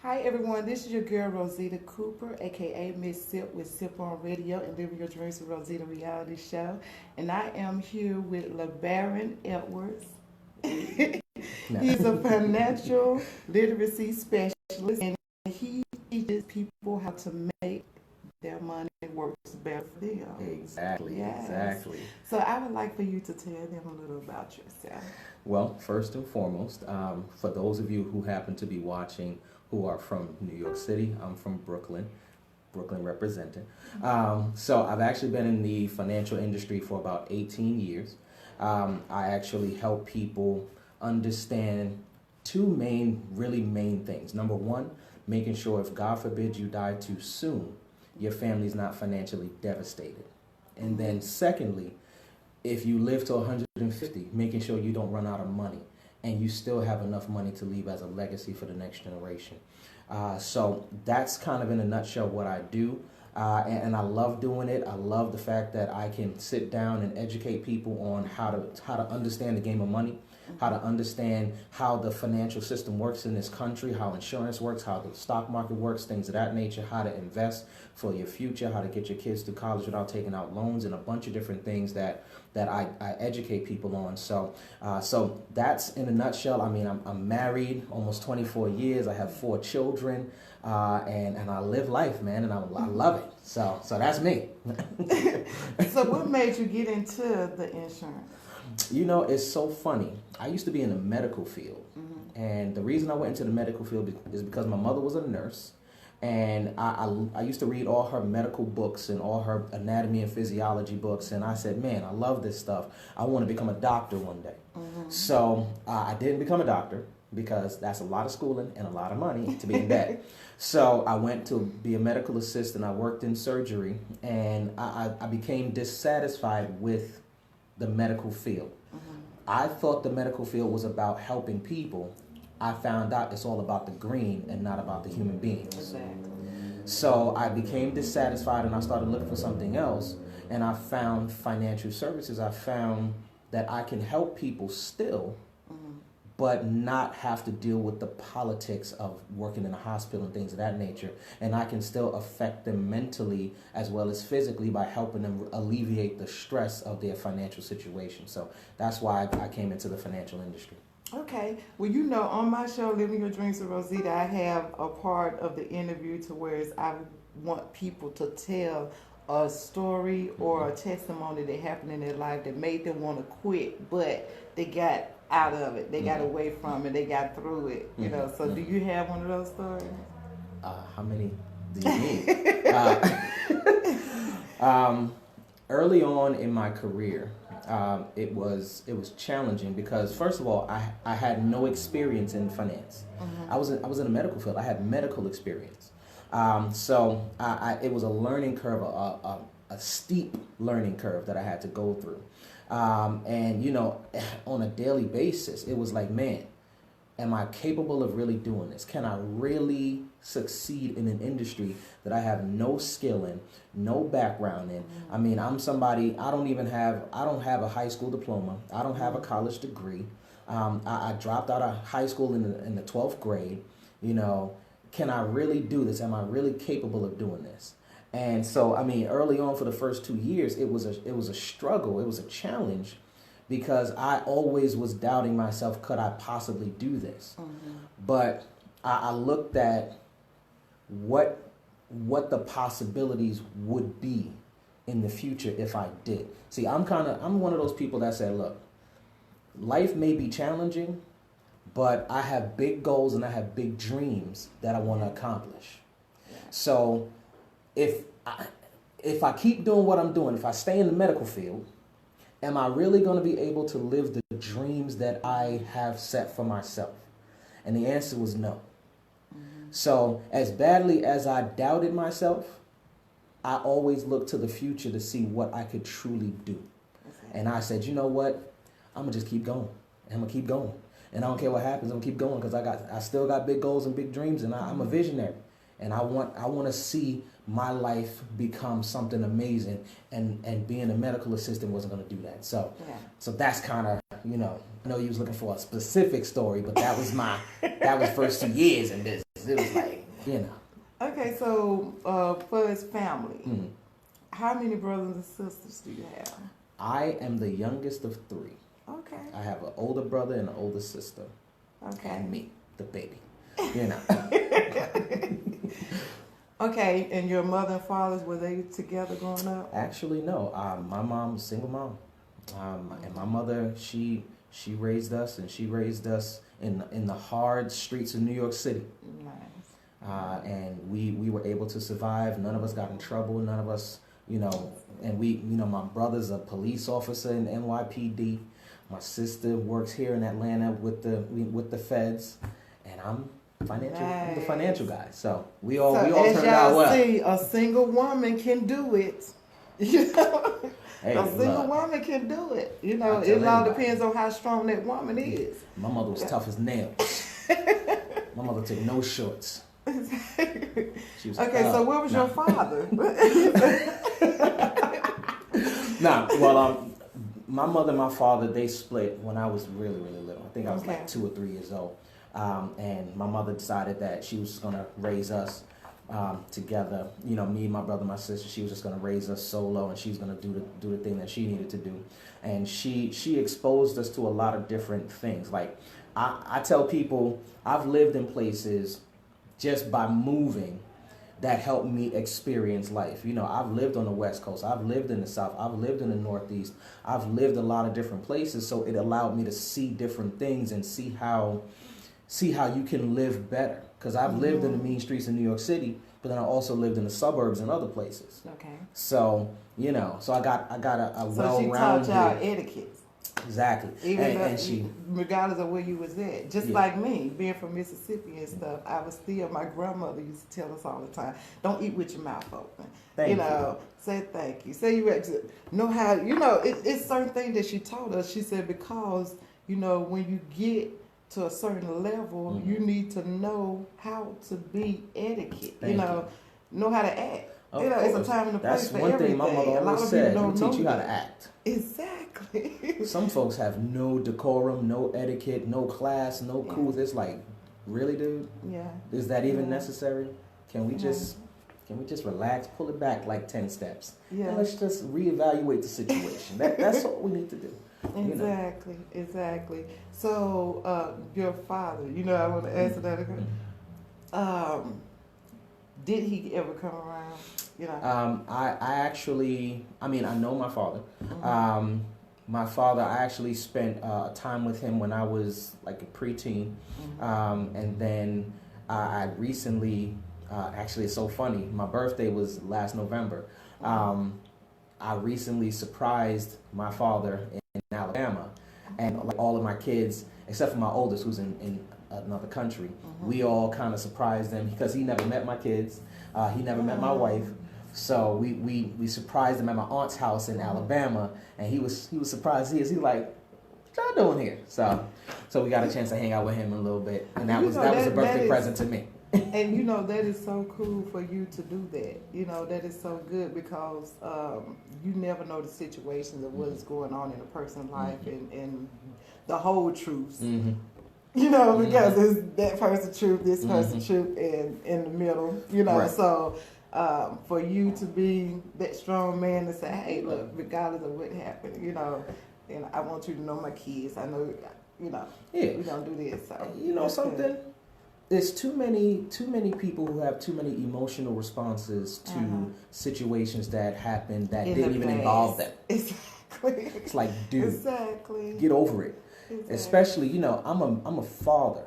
Hi everyone, this is your girl Rosita Cooper, aka Miss Sip with Sip on Radio and Living Your Dreams with Rosita reality show. And I am here with LeBaron Edwards. No. He's a financial literacy specialist and he teaches people how to make their money work better for them. Exactly, Yes. exactly. So I would like for you to tell them a little about yourself. Well, first and foremost, for those of you who happen to be watching who are from New York City, I'm from Brooklyn, Brooklyn representing. So I've actually been in the financial industry for about 18 years. I actually help people understand really main things. Number one, making sure if God forbid you die too soon, your family's not financially devastated. And then secondly, if you live to 150, making sure you don't run out of money and you still have enough money to leave as a legacy for the next generation. So that's kind of in a nutshell what I do. And I love doing it. I love the fact that I can sit down and educate people on how to understand the game of money, how to understand how the financial system works in this country, how insurance works, how the stock market works, things of that nature, how to invest for your future, how to get your kids to college without taking out loans, and a bunch of different things that I educate people on. So that's in a nutshell. I mean, I'm married almost 24 years. I have 4 children, and I live life, man, and I love it. So that's me. So what made you get into the insurance? You know, it's so funny. I used to be in the medical field. And the reason I went into the medical field is because my mother was a nurse. And I used to read all her medical books and all her anatomy and physiology books. And I said, man, I love this stuff. I want to become a doctor one day. So I didn't become a doctor because that's a lot of schooling and a lot of money to be in debt. So I went to be a medical assistant. I worked in surgery. And I became dissatisfied with the medical field. I thought the medical field was about helping people. I found out it's all about the green and not about the human beings. Exactly. So I became dissatisfied and I started looking for something else. And I found financial services. I found that I can help people still, but not have to deal with the politics of working in a hospital and things of that nature. And I can still affect them mentally as well as physically by helping them alleviate the stress of their financial situation. So that's why I came into the financial industry. Okay. Well, you know, on my show, Living Your Dreams with Rosita, I have a part of the interview to where I want people to tell a story or a testimony that happened in their life that made them want to quit, but they got out of it. They got away from it. They got through it. You know. So, do you have one of those stories? How many do you need? Early on in my career, it was challenging because first of all, I had no experience in finance. I was in the medical field. I had medical experience. So it was a learning curve, a steep learning curve that I had to go through. And you know, on a daily basis, it was like, man, am I capable of really doing this? Can I really succeed in an industry that I have no skill in, no background in? I mean, I'm somebody, I don't have a high school diploma. I don't have a college degree. I dropped out of high school in the 12th grade. You know, can I really do this? Am I really capable of doing this? And so, I mean, early on for the first 2 years, it was a struggle. It was a challenge because I always was doubting myself. Could I possibly do this? But I looked at what the possibilities would be in the future if I did. See, I'm one of those people that said, look, life may be challenging, but I have big goals and I have big dreams that I want to accomplish. So if I keep doing what I'm doing, if I stay in the medical field, am I really going to be able to live the dreams that I have set for myself? And the answer was no. So as badly as I doubted myself, I always looked to the future to see what I could truly do. And I said, you know what? I'm going to just keep going. I'm going to keep going. And I don't care what happens, I'm going to keep going because I still got big goals and big dreams, and I'm a visionary. And I want to see my life become something amazing, and being a medical assistant wasn't going to do that. So that's kind of, you know, I know you was looking for a specific story, but that was first 2 years in business. It was like, you know. Okay, so for his family, Mhm. how many brothers and sisters do you have? I am the youngest of three. Okay. I have an older brother and an older sister. Okay. And me, the baby. You know. Okay, and your mother and fathers, were they together growing up? Actually, no. My mom was a single mom. And my mother, she raised us, and she raised us in the hard streets of New York City. Nice. And we were able to survive. None of us got in trouble. None of us, you know, and my brother's a police officer in NYPD. My sister works here in Atlanta with the feds, and I'm the financial guy. So we all turned out well. See, a single woman can do it. You know, Hey, a single look, woman can do it. You know, I tell it all anybody. depends on how strong that woman is. My mother was tough as nails. My mother took no shorts. She was, Okay, so where was your father? My mother and my father, they split when I was really, really little. I think I was Okay. like 2 or 3 years old. And my mother decided that she was going to raise us together. You know, me, my brother, my sister. She was just going to raise us solo, and she's going to do the thing that she needed to do. And she exposed us to a lot of different things. Like I tell people, I've lived in places just by moving that helped me experience life. You know, I've lived on the West Coast. I've lived in the South. I've lived in the Northeast. I've lived a lot of different places. So it allowed me to see different things and see how you can live better. Because I've lived in the mean streets of New York City, but then I also lived in the suburbs and other places. Okay. So, you know, so I got a So she well-rounded. taught y'all etiquette. Exactly. And she, regardless of where you was at, just like me, being from Mississippi and stuff, I was still, my grandmother used to tell us all the time, don't eat with your mouth open. Thank Say thank you. Say you know how, it's certain things that she taught us. She said, because, when you get to a certain level, you need to know how to be etiquette, know how to act. Of it's a course. time and a place That's for one everything. thing my mother A lot always of said. people It'll don't teach you know how to that. act. Exactly. Some folks have no decorum, no etiquette, no class, no cool. It's like, really, dude? Yeah. Is that even necessary? Can we just relax, pull it back like 10 steps? Yeah. And let's just reevaluate the situation. That's what we need to do. Exactly. So, your father, I want to answer that again. Did he ever come around? I know my father. My father, I actually spent time with him when I was like a preteen. And then I recently, actually it's so funny, my birthday was last November. I recently surprised my father in Alabama, and like all of my kids, except for my oldest who's in another country, we all kind of surprised him because he never met my kids. He never met my wife. So we surprised him at my aunt's house in Alabama, and he was surprised. He's like, "What y'all doing here?" So we got a chance to hang out with him a little bit, and that was a birthday present to me. And that is so cool for you to do that. That is so good because you never know the situations of what is going on in a person's life and the whole truth. Because it's that person's truth, this person's truth, and in the middle. Right. So. For you to be that strong man to say, hey, look, regardless of what happened, and I want you to know my kids. I know, we're gonna do this. So something. Good. There's too many people who have too many emotional responses to situations that happened that didn't even involve them. Exactly. It's like, dude, exactly. Get over it. Exactly. Especially, I'm a father.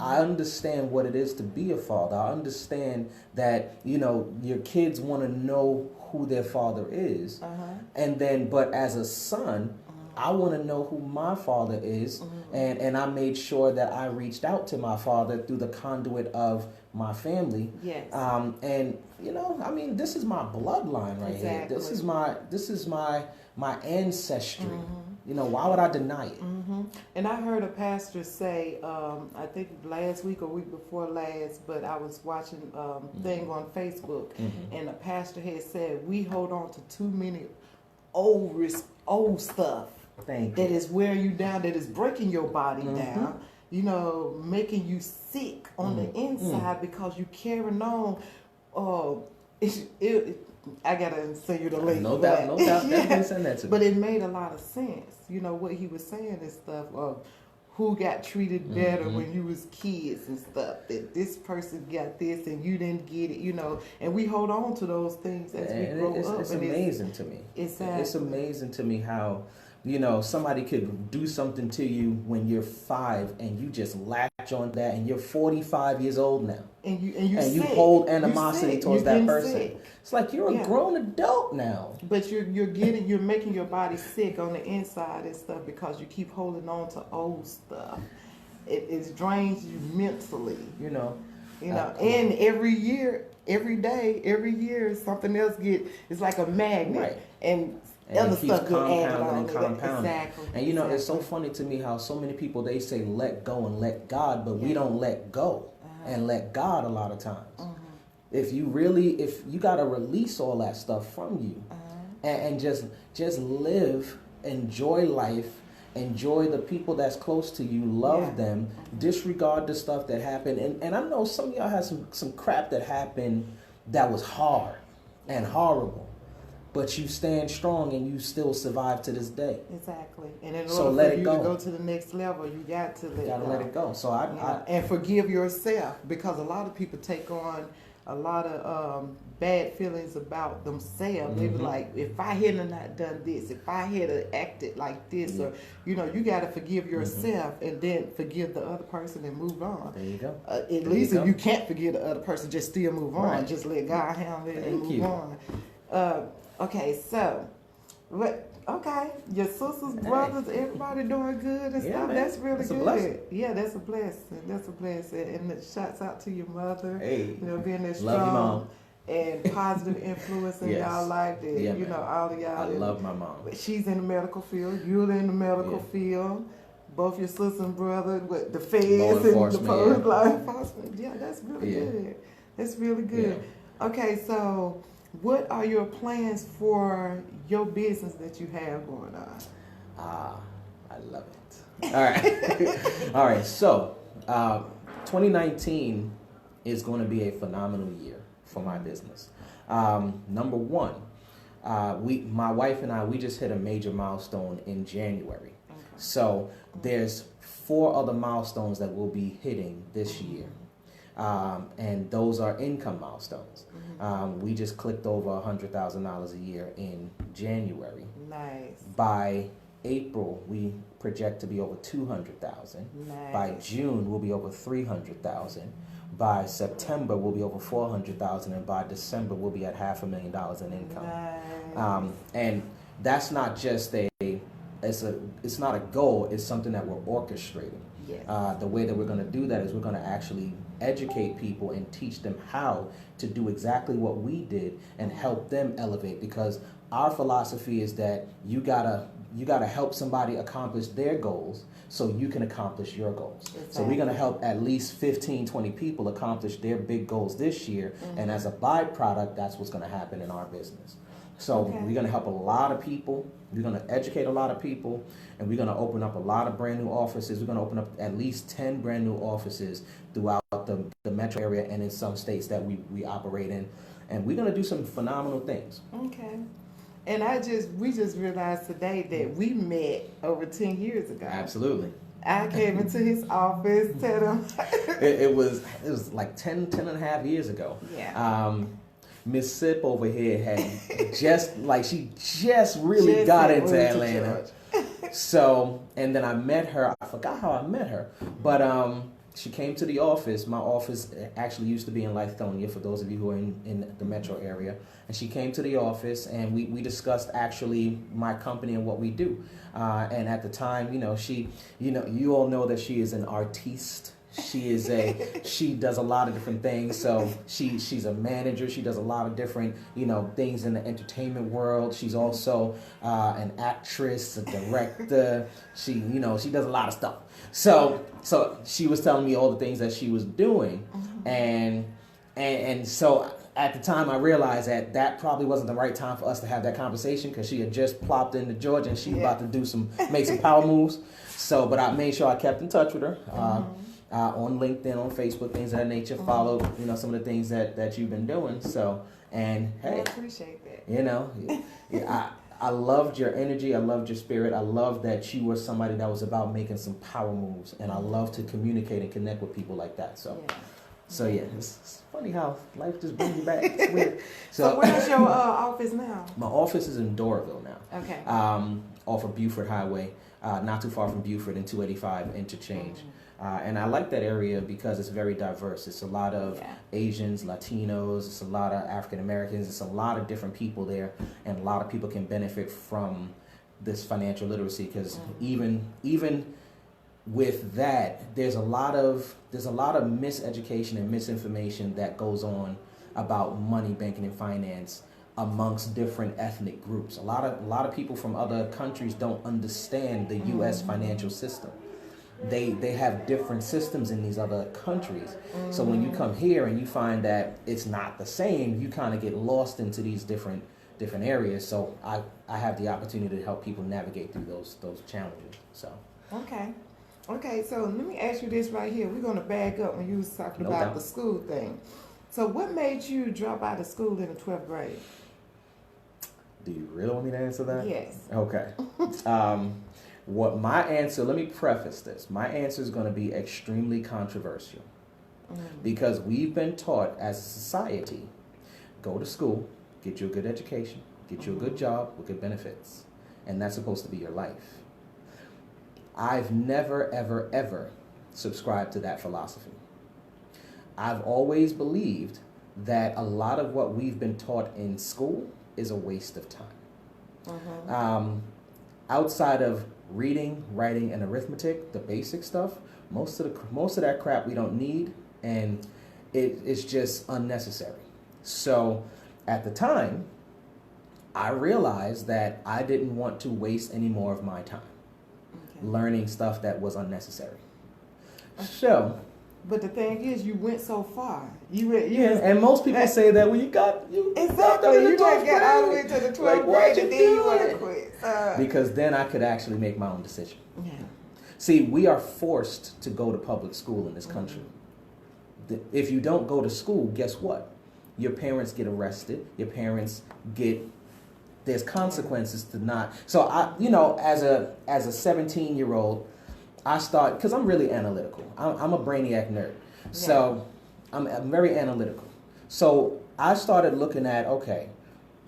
I understand what it is to be a father. I understand that, your kids want to know who their father is. But as a son, I want to know who my father is. And I made sure that I reached out to my father through the conduit of my family. Yes. This is my bloodline right here. This is my ancestry. Why would I deny it? And I heard a pastor say, I think last week or week before last, but I was watching thing on Facebook, and a pastor had said, we hold on to too many old stuff that is wearing you down, that is breaking your body down. making you sick on the inside because you carrying on. I gotta send you the link. No doubt, no doubt. Yeah. Definitely send that to me. But it made a lot of sense. What he was saying and stuff of who got treated better when you was kids and stuff. That this person got this and you didn't get it. And we hold on to those things as we grow up. It's amazing to me. Exactly. It's amazing to me how somebody could do something to you when you're 5 and you just latch on that, and you're 45 years old now, and you hold animosity towards that person. Sick. It's like you're a grown adult now, but you're making your body sick on the inside and stuff because you keep holding on to old stuff. It drains you mentally. And every year, every day, every year, something else it's like a magnet, right. and other stuff get added on. Compounding. Exactly. And it's so funny to me how so many people, they say let go and let God, but we don't let go and let God a lot of times. If you got to release all that stuff from you and just live, enjoy life, enjoy the people that's close to you, love them, disregard the stuff that happened. And I know some of y'all had some crap that happened that was hard and horrible. But you stand strong and you still survive to this day. Exactly. And in order for you to go to the next level, you got to let it go. So and forgive yourself, because a lot of people take on a lot of bad feelings about themselves. They be like, if I had not done this, if I had acted like this, or you got to forgive yourself and then forgive the other person and move on. There you go. At least if you can't forgive the other person, just still move on. Right. Just let God handle it and move on. Okay, so your sisters, brothers, everybody doing good and stuff. Man. That's really good. Yeah, that's a blessing. That's a blessing. And shouts out to your mother. Hey, being that love you, Mom. And positive influence in y'all life. That all of y'all. I love my mom. She's in the medical field. You're in the medical field. Both your sister and brother with the feds and the police law enforcement. Yeah, that's really good. That's really good. Yeah. Okay, so what are your plans for your business that you have going on? I love it. All right. All right. So, 2019 is going to be a phenomenal year for my business. Number one, my wife and I, we just hit a major milestone in January. Okay. So there's 4 other milestones that we'll be hitting this year. And those are income milestones. We just clicked over $100,000 a year in January. Nice. By April, we project to be over 200,000. Nice. By June, we'll be over 300,000. By September, we'll be over 400,000, and by December, we'll be at $500,000 in income. Nice. And that's not just it's not a goal. It's something that we're orchestrating. Yes. The way that we're going to do that is we're going to actually educate people and teach them how to do exactly what we did and help them elevate, because our philosophy is that you gotta help somebody accomplish their goals so you can accomplish your goals. Exactly. So we're going to help at least 15, 20 people accomplish their big goals this year, and as a byproduct, that's what's going to happen in our business. So we're going to help a lot of people. We're going to educate a lot of people, and we're going to open up a lot of brand new offices. We're going to open up at least 10 brand new offices throughout the metro area and in some states that we operate in. And we're going to do some phenomenal things. Okay. And we just realized today that we met over 10 years ago. Absolutely. I came into his office, tell him. it was like 10 and a half years ago. Yeah. Miss Sip over here had just really got into Atlanta. So, and then I met her. I forgot how I met her, but she came to the office. My office actually used to be in Lithonia, for those of you who are in the metro area. And she came to the office, and we discussed actually my company and what we do. And at the time, you all know that she is an artiste. She does a lot of different things. So she's a manager. She does a lot of different, things in the entertainment world. She's also an actress, a director. She does a lot of stuff. So she was telling me all the things that she was doing, and so at the time I realized that probably wasn't the right time for us to have that conversation, because she had just plopped into Georgia and she was about to make some power moves. So, but I made sure I kept in touch with her on LinkedIn, on Facebook, things of that nature. Followed, some of the things that you've been doing. So, and hey, I appreciate that. I loved your energy. I loved your spirit. I loved that you were somebody that was about making some power moves, and I love to communicate and connect with people like that. So. Yeah. So yeah, it's funny how life just brings you back. It's weird. So where's your office now? My office is in Doraville now. Okay. Off of Buford Highway, not too far from Buford and 285 interchange. And I like that area because it's very diverse. It's a lot of Asians, Latinos, it's a lot of African Americans, it's a lot of different people there, and a lot of people can benefit from this financial literacy because even with that, there's a lot of miseducation and misinformation that goes on about money, banking, and finance amongst different ethnic groups. A lot of people from other countries don't understand the U.S. financial system. They have different systems in these other countries. So when you come here and you find that it's not the same, you kind of get lost into these different areas. So I have the opportunity to help people navigate through those challenges. So Okay, so let me ask you this right here. We're going to back up when you was talking about the school thing. So what made you drop out of school in the 12th grade? Do you really want me to answer that? Yes. Okay. Let me preface this. My answer is going to be extremely controversial because we've been taught as a society, go to school, get you a good education, get you a good job with good benefits, and that's supposed to be your life. I've never, ever, ever subscribed to that philosophy. I've always believed that a lot of what we've been taught in school is a waste of time. Outside of reading, writing, and arithmetic, the basic stuff, most of that crap we don't need, and it's just unnecessary. So at the time, I realized that I didn't want to waste any more of my time learning stuff that was unnecessary. So, but the thing is, you went so far. And most people say that when you got exactly, you might get all the way to the 12th grade and then you want to quit. Because then I could actually make my own decision. Yeah. See, we are forced to go to public school in this country. If you don't go to school, guess what? Your parents get arrested. Your parents there's consequences to not. So as a 17-year-old, I start, because I'm really analytical. I'm a brainiac nerd. So I'm very analytical. So I started looking at, okay,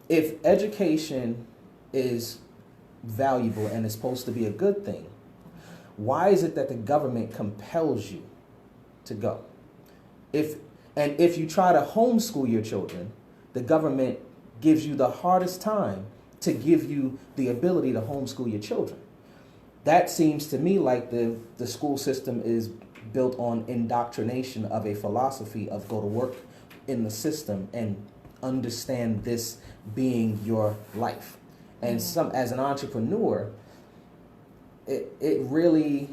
if education is valuable and is supposed to be a good thing, why is it that the government compels you to go? If you try to homeschool your children, the government gives you the hardest time to give you the ability to homeschool your children. That seems to me like the school system is built on indoctrination of a philosophy of go to work in the system and understand this being your life. And as an entrepreneur, it really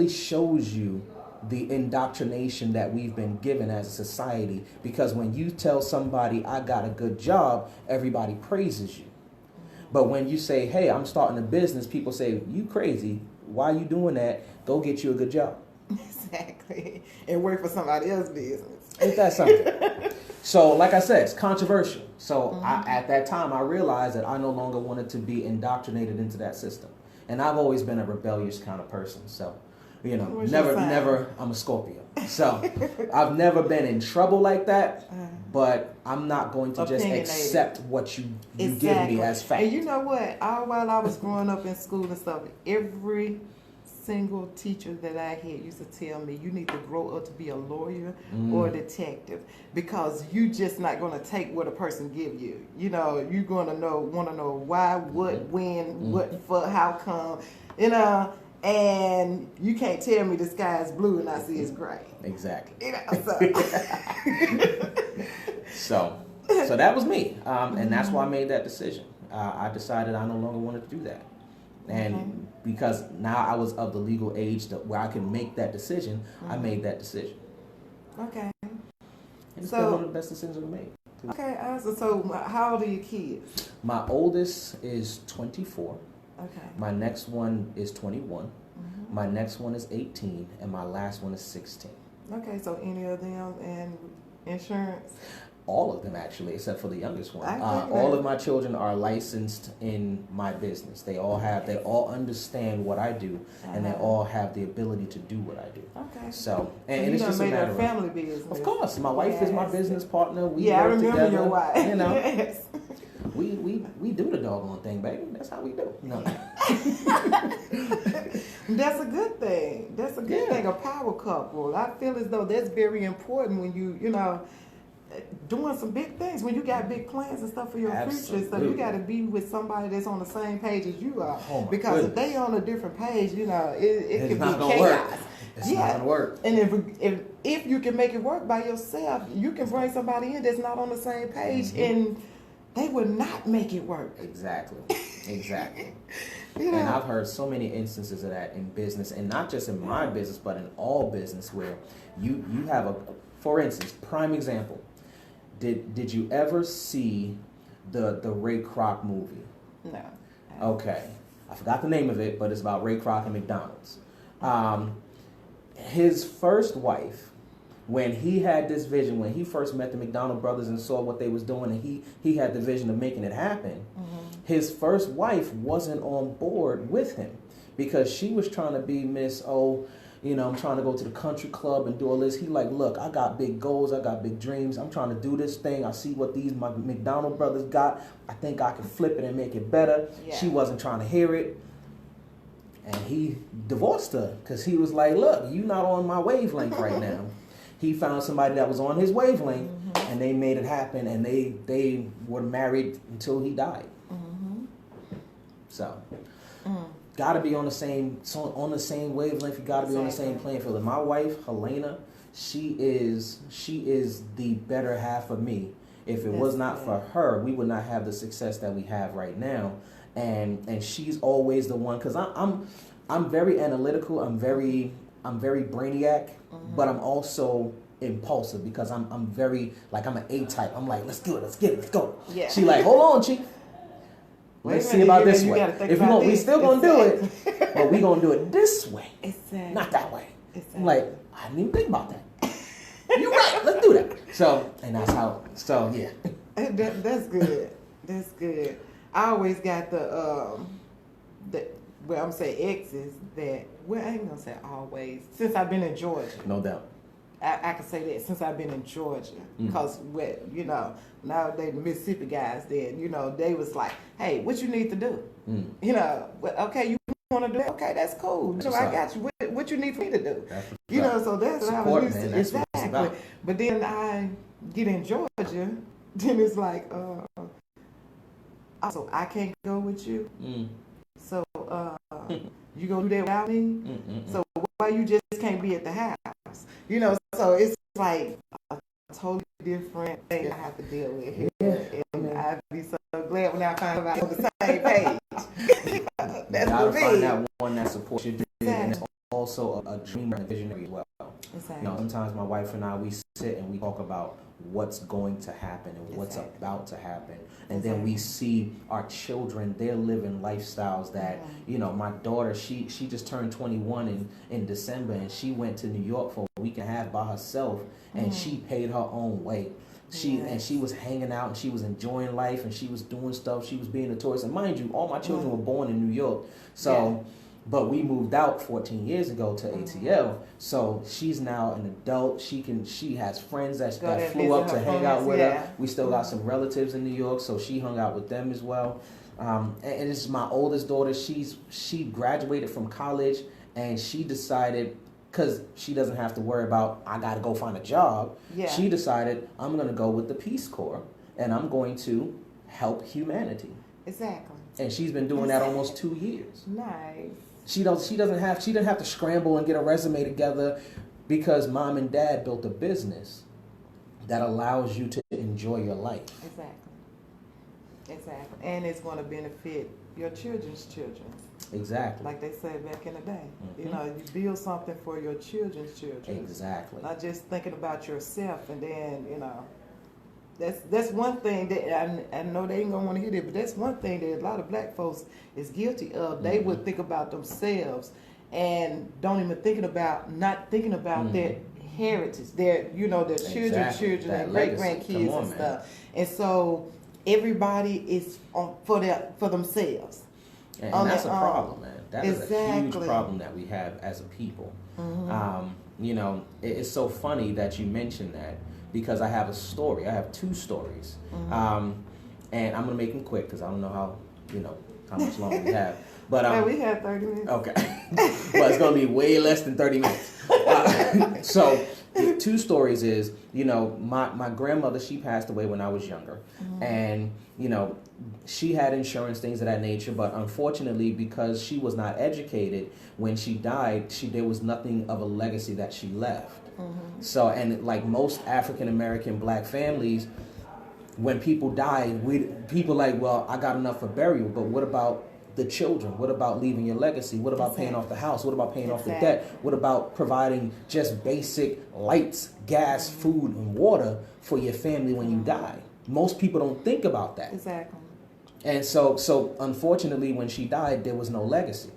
shows you the indoctrination that we've been given as a society, because when you tell somebody I got a good job, everybody praises you. But when you say, hey, I'm starting a business, people say, you crazy. Why are you doing that? Go get you a good job. Exactly. And work for somebody else's business. Ain't that something? So, like I said, it's controversial. So at that time, I realized that I no longer wanted to be indoctrinated into that system. And I've always been a rebellious kind of person. So, never, I'm a Scorpio. So I've never been in trouble like that, but I'm not going to just accept what you give me as fact. And you know what? While I was growing up in school and stuff, every single teacher that I had used to tell me, you need to grow up to be a lawyer or a detective, because you just not going to take what a person give you. You're going to want to know why, what, when, what, for, how come, and you can't tell me the sky is blue and I see it's gray. Exactly. So. So that was me, and that's why I made that decision. I decided I no longer wanted to do that. And because now I was of the legal age where I can make that decision, I made that decision. Okay. And it's been one of the best decisions I've made. Okay, awesome. So how old are your kids? My oldest is 24. Okay. My next one is 21. My next one is 18, and my last one is 16. Okay, so any of them and insurance? All of them, actually, except for the youngest one. I think All that- of my children are licensed in my business. They all understand what I do, and they all have the ability to do what I do. Okay. So, So and you it's done just a made matter a family business. Of course, my wife is my Yes. business partner. We Yeah, I work remember together. your wife. You know, Yes. we do the doggone thing, baby. That's how we do. No. That's a good thing. That's a good Yeah. thing. A power couple. I feel as though that's very important when you know, doing some big things. When you got big plans and stuff for your future, so Absolutely. you got to be with somebody that's on the same page as you are. Oh, my because goodness. if they on a different page, you know, it It's could not be gonna chaos. work. It's not gonna work. And if you can make it work by yourself, you can bring somebody in that's not on the same page, and they would not make it work. Exactly. Exactly. You know? And I've heard so many instances of that in business, and not just in my business, but in all business, where you have for instance, prime example. Did you ever see the Ray Kroc movie? No. Okay, I forgot the name of it, but it's about Ray Kroc and McDonald's. His first wife, when he had this vision, when he first met the McDonald brothers and saw what they was doing, and he had the vision of making it happen, his first wife wasn't on board with him because she was trying to be Miss, I'm trying to go to the country club and do all this. He like, look, I got big goals, I got big dreams. I'm trying to do this thing. I see what my McDonald brothers got. I think I can flip it and make it better. Yeah. She wasn't trying to hear it. And he divorced her because he was like, look, you not on my wavelength right now. He found somebody that was on his wavelength, and they made it happen, and they were married until he died. So, gotta be on the same wavelength. You gotta be on the same playing field. And my wife, Helena, she is the better half of me. If it was not for her, we would not have the success that we have right now. And she's always the one, because I'm very analytical. I'm very brainiac, but I'm also impulsive because I'm very, like, I'm an A type. I'm like, let's do it, let's get it, let's go. Yeah. She like, hold on, Chief. Let's see about this way. If we still gonna do it, but we gonna do it this way, not that way. I'm like, I didn't even think about that. You're right. Let's do that. So, and that's how. So yeah. That's good. That's good. I always got the well, I'm saying exes that, well, I ain't gonna say always, since I've been in Georgia. No doubt. I can say that since I've been in Georgia, because nowadays the Mississippi guys, then they was like, hey, what you need to do? Okay, you want to do it? Okay, that's cool. So I got you. What you need for me to do? So that's what I was used to. That's what it's about. But then I get in Georgia, then it's like, so I can't go with you. So you gonna do that without me? So why you just can't be at the house? So it's like a totally different thing I have to deal with here. Yeah. And I'd be so glad when I find out on the same page. That's you gotta for me. find that one that supports your dream, and Exactly. it's also a dreamer and visionary as well. Exactly. Sometimes my wife and I, we sit and we talk about what's going to happen and what's about to happen, and then we see our children, they're living lifestyles that my daughter, she just turned 21 in December, and she went to New York for a week and a half by herself, and she paid her own way. And she was hanging out, and she was enjoying life, and she was doing stuff. She was being a tourist, and mind you, all my children were born in New York, so. But we moved out 14 years ago to ATL, so she's now an adult. She has friends that flew up to hang out with her. We still got some relatives in New York, so she hung out with them as well. And this is my oldest daughter. She graduated from college, and she decided, because she doesn't have to worry about, I got to go find a job. Yeah. She decided, I'm going to go with the Peace Corps, and I'm going to help humanity. Exactly. And she's been doing that almost 2 years. Nice. She didn't have to scramble and get a resume together, because mom and dad built a business that allows you to enjoy your life. Exactly. And it's going to benefit your children's children. Exactly. Like they said back in the day. You build something for your children's children. Exactly. Not just thinking about yourself, and then, that's one thing that I know they ain't gonna want to hear that, but that's one thing that a lot of black folks is guilty of. They would think about themselves and don't even not thinking about their heritage, their their children That and great legacy. grandkids Come on, and man. stuff. And so everybody is for themselves. And On that's a their own. problem, man. That is a huge Exactly. problem that we have as a people. It's so funny that you mentioned that because I have a story. I have two stories. And I'm going to make them quick because I don't know how much longer we have. But Yeah, we have 30 minutes. Okay. Well, it's going to be way less than 30 minutes. So, the two stories is, my grandmother, she passed away when I was younger. And, she had insurance, things of that nature. But unfortunately, because she was not educated, when she died, there was nothing of a legacy that she left. So, and like most African American black families, when people die, people like, well, I got enough for burial, but what about the children? What about leaving your legacy? What about paying off the house? What about paying off the debt? What about providing just basic lights, gas, food, and water for your family when you die? Most people don't think about that. Exactly. And so unfortunately, when she died, there was no legacy.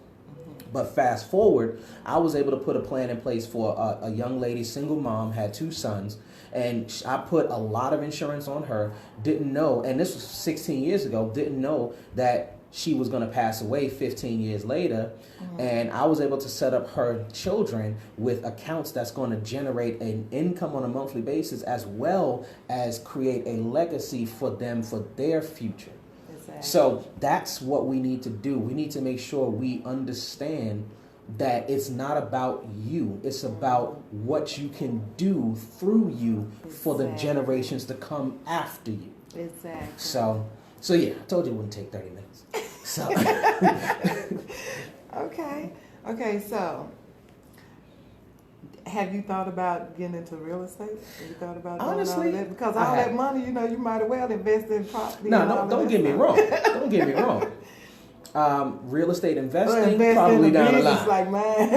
But fast forward, I was able to put a plan in place for a young lady, single mom, had 2 sons. And I put a lot of insurance on her, didn't know, and this was 16 years ago, didn't know that she was going to pass away 15 years later. And I was able to set up her children with accounts that's going to generate an income on a monthly basis as well as create a legacy for them for their future. Exactly. So that's what we need to do. We need to make sure we understand that it's not about you. It's about what you can do through you for the generations to come after you. Exactly. So yeah, I told you it wouldn't take 30 minutes. So Okay, so have you thought about getting into real estate? Have you thought about doing honestly, all that? Because all that money, you might as well invest in property. No, don't get me wrong. Don't get me wrong. Real estate investing probably down the line. Like mine.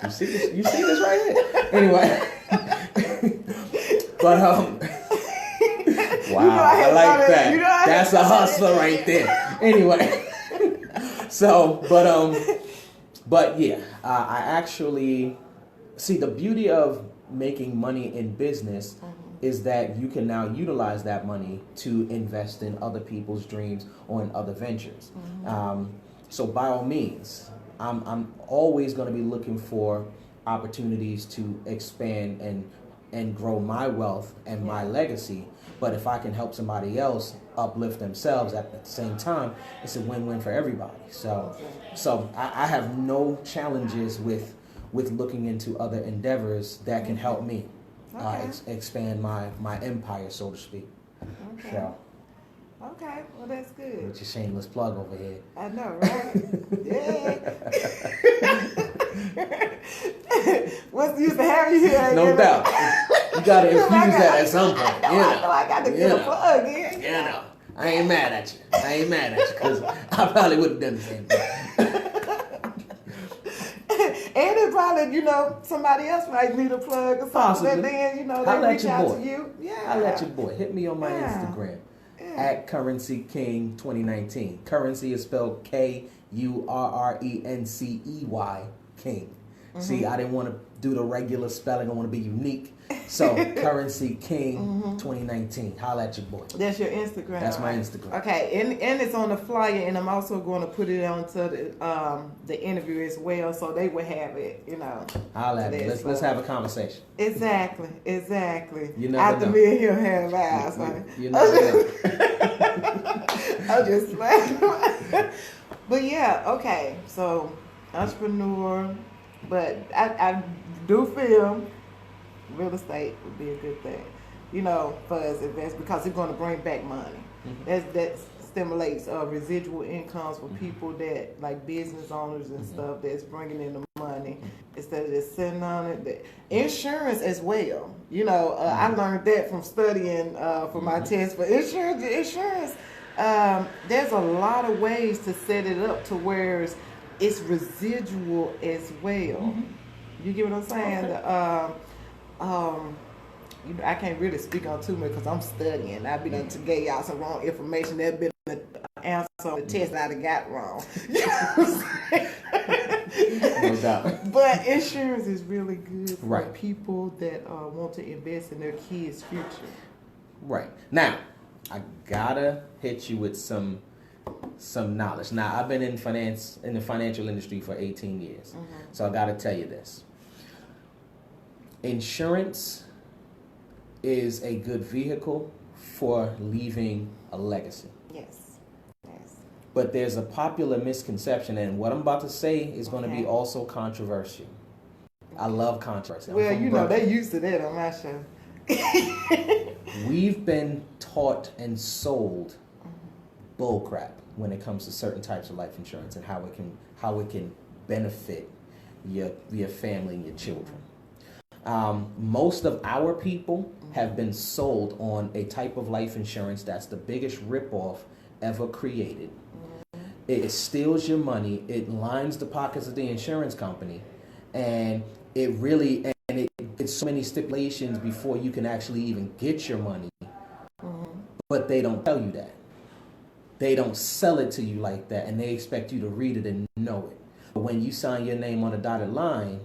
You see this right here. Anyway, but wow, I like that. That's a hustler right there. Anyway, so but yeah, I actually see the beauty of making money in business is that you can now utilize that money to invest in other people's dreams or in other ventures. So by all means, I'm always going to be looking for opportunities to expand and grow my wealth and my legacy. But if I can help somebody else uplift themselves at the same time, it's a win-win for everybody. So I have no challenges with looking into other endeavors that can help me expand my empire, so to speak. Okay. So, okay, well that's good. it's a shameless plug over here. I know, right? Yeah. What's the use of having you here? No doubt. You gotta infuse that at some point. I got to get a plug in. I ain't mad at you because I probably would have done the same thing. And it probably, somebody else might need a plug or something. Possibly. And then, they reach out to you. Yeah. I'll let your boy. Hit me on my Instagram. At Currency King 2019. Currency is spelled Kurrencey King. See, I didn't want to do the regular spelling. I want to be unique. So, Currency King 2019. Holla at your boy. That's your Instagram. That's my Instagram. Okay, and it's on the flyer, and I'm also going to put it onto the interview as well, so they will have it, Holla at me. Let's have a conversation. Exactly. You never After know. me and him have ours. You never know. I'm just playing. But yeah, okay. So entrepreneur, but I do feel real estate would be a good thing, for us to invest because it's going to bring back money. That stimulates residual incomes for people that like business owners and stuff that's bringing in the money instead of just sitting on it. Insurance as well. I learned that from studying for my test for insurance. There's a lot of ways to set it up to where it's residual as well. You get what I'm saying? Okay. I can't really speak on too much because I'm studying. I've been to get y'all some wrong information. There's been a answer on the test I'd have got wrong. No doubt. But insurance is really good for Right. people that want to invest in their kids' future. Right. Now, I gotta hit you with some knowledge. Now, I've been in the financial industry for 18 years. So I gotta tell you this. Insurance is a good vehicle for leaving a legacy. Yes. Yes. But there's a popular misconception, and what I'm about to say is going to be also controversial. I love controversy. Well, you know, they used to that on my show. We've been taught and sold bullcrap when it comes to certain types of life insurance and how it can benefit your family and your children. Most of our people have been sold on a type of life insurance that's the biggest ripoff ever created. It steals your money, it lines the pockets of the insurance company, and it's so many stipulations before you can actually even get your money. But they don't tell you that. They don't sell it to you like that, and they expect you to read it and know it. But when you sign your name on a dotted line,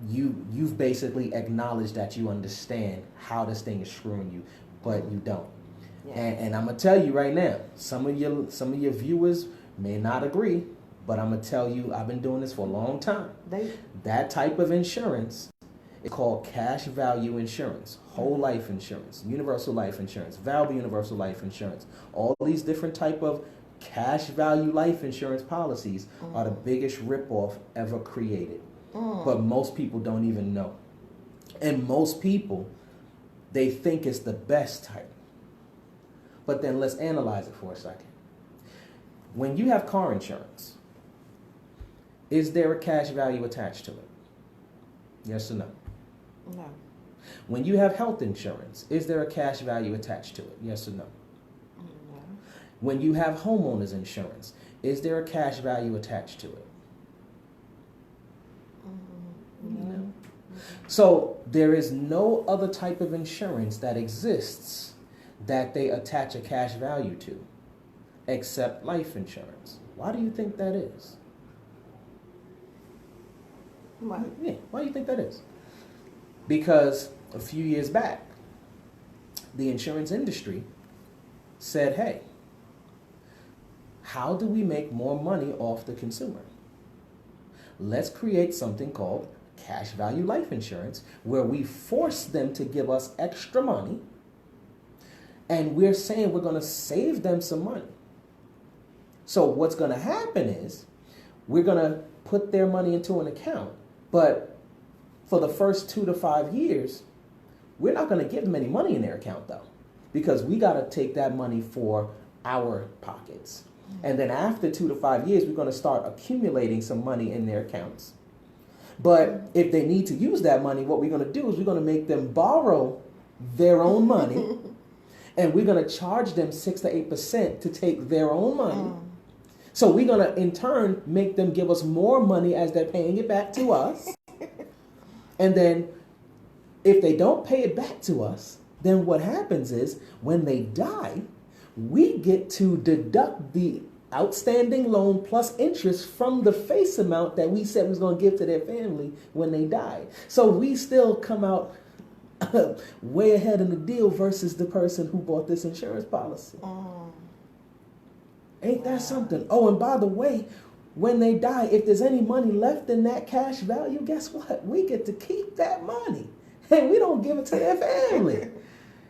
you've basically acknowledged that you understand how this thing is screwing you, but you don't. Yeah. And I'm gonna tell you right now, some of your viewers may not agree, but I'm gonna tell you, I've been doing this for a long time. That type of insurance is called cash value insurance, whole life insurance, universal life insurance, value universal life insurance. All these different type of cash value life insurance policies are the biggest ripoff ever created. But most people don't even know. And most people, they think it's the best type. But then let's analyze it for a second. When you have car insurance, is there a cash value attached to it? Yes or no? No. When you have health insurance, is there a cash value attached to it? Yes or no? No. When you have homeowners insurance, is there a cash value attached to it? No. So there is no other type of insurance that exists that they attach a cash value to except life insurance. Why do you think that is? Why? Yeah, why do you think that is? Because a few years back, the insurance industry said, hey, how do we make more money off the consumer? Let's create something called cash value life insurance where we force them to give us extra money, and we're saying we're going to save them some money. So what's going to happen is we're going to put their money into an account, but for the first 2 to 5 years, we're not going to give them any money in their account though, because we got to take that money for our pockets. And then after 2 to 5 years, we're going to start accumulating some money in their accounts. But if they need to use that money, what we're going to do is we're going to make them borrow their own money, and we're going to charge them 6 to 8% to take their own money. So we're going to, in turn, make them give us more money as they're paying it back to us. And then if they don't pay it back to us, then what happens is when they die, we get to deduct the outstanding loan plus interest from the face amount that we said we was going to give to their family when they died. So we still come out way ahead in the deal versus the person who bought this insurance policy. Ain't that something? Oh, and by the way, when they die, if there's any money left in that cash value, guess what? We get to keep that money. And we don't give it to their family.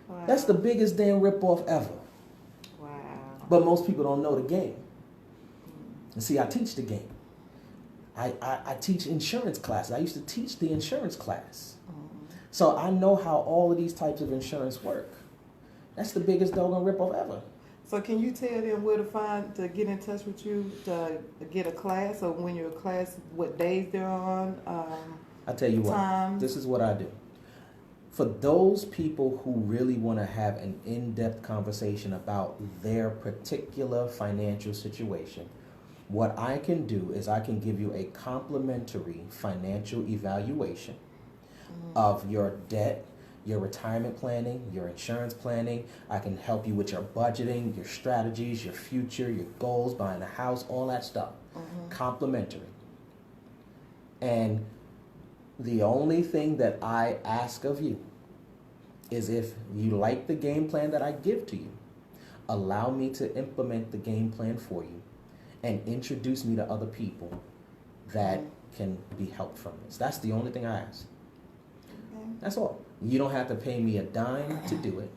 Wow. That's the biggest damn ripoff ever. Wow. But most people don't know the game. And see, I teach the game. I teach insurance classes. I used to teach the insurance class. So I know how all of these types of insurance work. That's the biggest doggone ripoff ever. So can you tell them where to get in touch with you to get a class, or when you're a class, what days they're on? I tell you times? What, this is what I do. For those people who really want to have an in-depth conversation about their particular financial situation, what I can do is I can give you a complimentary financial evaluation of your debt, your retirement planning, your insurance planning. I can help you with your budgeting, your strategies, your future, your goals, buying a house, all that stuff. Complimentary. And the only thing that I ask of you is, if you like the game plan that I give to you, allow me to implement the game plan for you and introduce me to other people that can be helped from this. That's the only thing I ask. That's all. You don't have to pay me a dime to do it.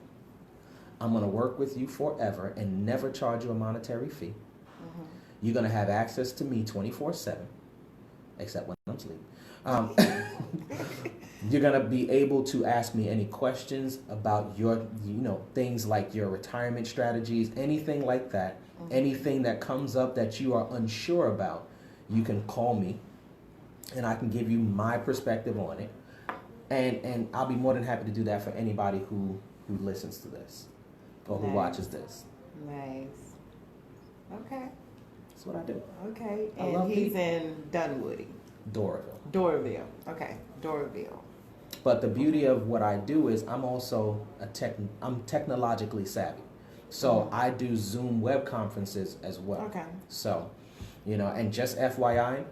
I'm going to work with you forever and never charge you a monetary fee. You're going to have access to me 24/7, except when I'm asleep. You're going to be able to ask me any questions about your, things like your retirement strategies, anything like that. Anything that comes up that you are unsure about, you can call me and I can give you my perspective on it. And I'll be more than happy to do that for anybody who listens to this or who watches this. Nice. Okay. That's what I do. Okay. And he's in Dunwoody. Doraville. Okay. Doraville. But the beauty of what I do is I'm also I'm technologically savvy. So I do Zoom web conferences as well. Okay. So, and just FYI,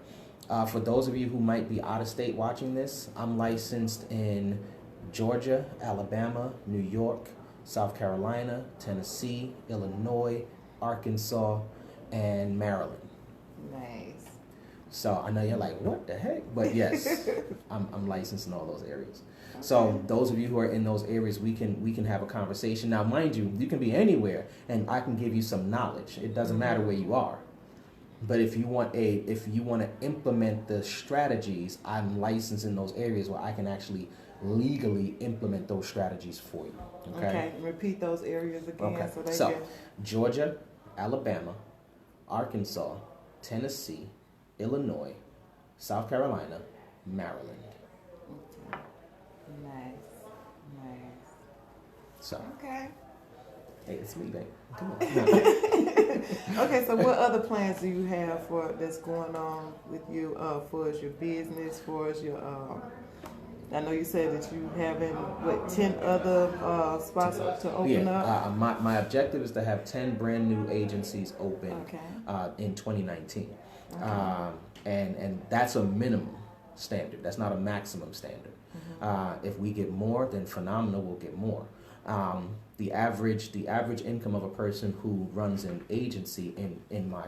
for those of you who might be out of state watching this, I'm licensed in Georgia, Alabama, New York, South Carolina, Tennessee, Illinois, Arkansas, and Maryland. Nice. So I know you're like, what the heck? But yes, I'm licensed in all those areas. Okay. So those of you who are in those areas, we can have a conversation. Now, mind you, you can be anywhere, and I can give you some knowledge. It doesn't matter where you are. But if you want to implement the strategies, I'm licensed in those areas where I can actually legally implement those strategies for you. Okay. Repeat those areas again. Okay. So Georgia, Alabama, Arkansas, Tennessee, Illinois, South Carolina, Maryland. Okay. Nice. So. Okay. Hey, it's me, babe. Come on. Okay, so what other plans do you have that's going on with you for your business, for your I know you said that you having 10 other spots to open up? My objective is to have 10 brand new agencies open in 2019. Okay. And that's a minimum standard. That's not a maximum standard. If we get more, then phenomenal, we'll get more. The average income of a person who runs an agency in my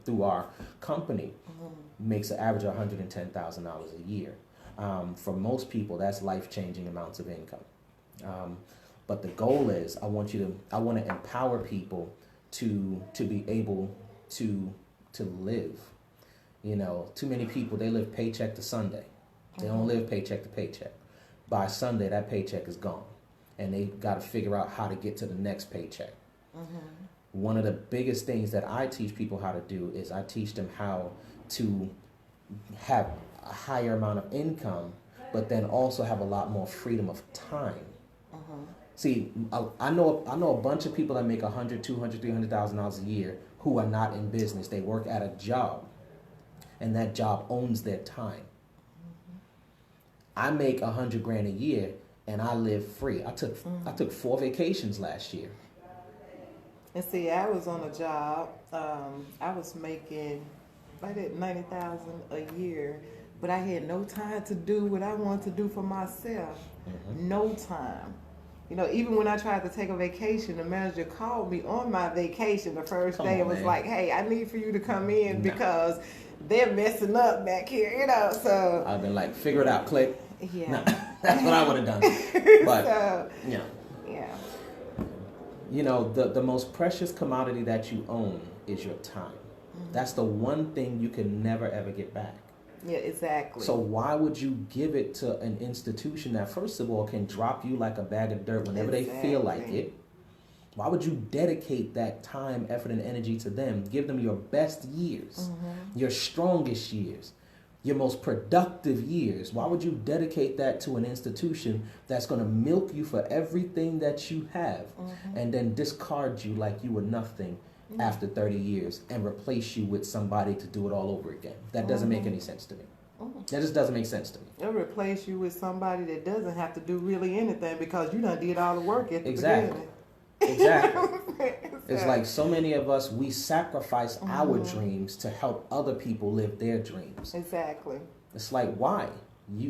through our company makes an average of $110,000 a year. For most people, that's life-changing amounts of income. But the goal is, I want to empower people to be able to live. Too many people, they live paycheck to Sunday. They don't live paycheck to paycheck. By Sunday, that paycheck is gone. And they got to figure out how to get to the next paycheck. One of the biggest things that I teach people how to do is I teach them how to have a higher amount of income, but then also have a lot more freedom of time. See, I know a bunch of people that make $100,000, $200,000, $300,000 a year who are not in business. They work at a job, and that job owns their time. I make $100,000 a year, and I live free. I took 4 vacations last year. And see, I was on a job. I was making right at $90,000 a year, but I had no time to do what I wanted to do for myself. No time. Even when I tried to take a vacation, the manager called me on my vacation the first day and was like, "Hey, I need for you to come in because they're messing up back here." So I've been like, figure it out, click. Yeah. No, that's what I would have done. But, so, the most precious commodity that you own is your time. That's the one thing you can never, ever get back. Yeah, exactly. So why would you give it to an institution that, first of all, can drop you like a bag of dirt whenever they feel like it? Why would you dedicate that time, effort, and energy to them? Give them your best years, your strongest years, your most productive years. Why would you dedicate that to an institution that's going to milk you for everything that you have and then discard you like you were nothing after 30 years and replace you with somebody to do it all over again? That doesn't make any sense to me. That just doesn't make sense to me. They'll replace you with somebody that doesn't have to do really anything because you done did all the work at the Exactly. beginning. Exactly. It's like so many of us, we sacrifice our dreams to help other people live their dreams. Exactly. It's like, why?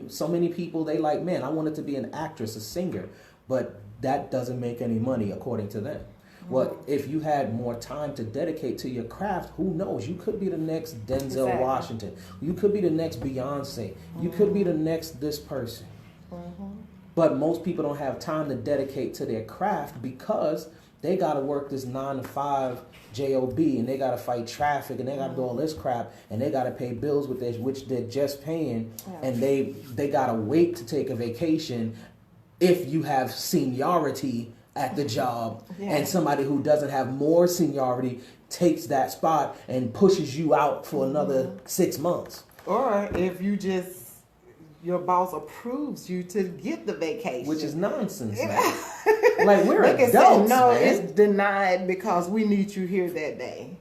So many people, they like, man, I wanted to be an actress, a singer, but that doesn't make any money according to them. Well, if you had more time to dedicate to your craft, who knows? You could be the next Denzel Washington. You could be the next Beyonce. You could be the next this person. But most people don't have time to dedicate to their craft because they got to work this 9 to 5 job, and they got to fight traffic, and they got to do all this crap, and they got to pay bills with this, which they're just paying, and they got to wait to take a vacation if you have seniority at the job, and somebody who doesn't have more seniority takes that spot and pushes you out for another 6 months. Or if you just, your boss approves you to get the vacation. Which is nonsense, man. Like, we're they adults, say, no, man. it's denied because we need you here that day.